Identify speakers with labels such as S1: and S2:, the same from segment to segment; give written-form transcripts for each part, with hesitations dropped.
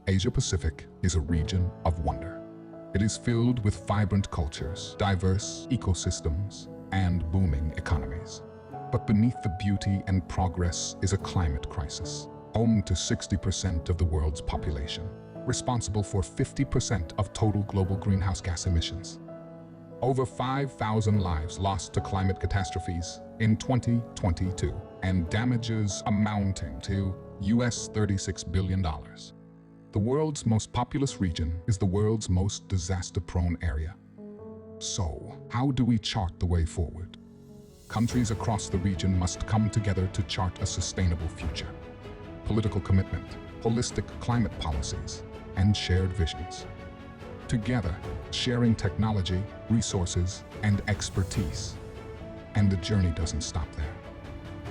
S1: Asia-Pacific is a region of wonder. It is filled with vibrant cultures, diverse ecosystems, and booming economies. But beneath the beauty and progress is a climate crisis, home to 60% of the world's population, responsible for 50% of total global greenhouse gas emissions. Over 5,000 lives lost to climate catastrophes in 2022, and damages amounting to US $36 billion. The world's most populous region is the world's most disaster-prone area. So, how do we chart the way forward? Countries across the region must come together to chart a sustainable future. Political commitment, holistic climate policies, and shared visions. Together, sharing technology, resources, and expertise. And the journey doesn't stop there.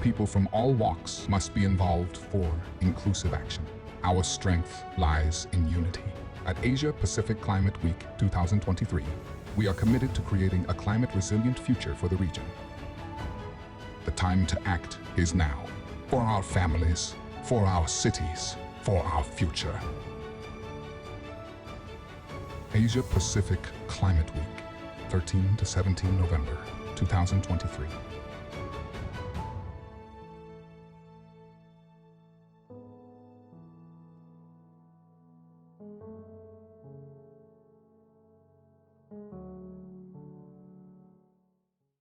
S1: People from all walks must be involved for inclusive action. Our strength lies in unity. At Asia Pacific Climate Week 2023, we are committed to creating a climate-resilient future for the region. The time to act is now. For our families, for our cities, for our future. Asia Pacific Climate Week, 13 to 17 November 2023.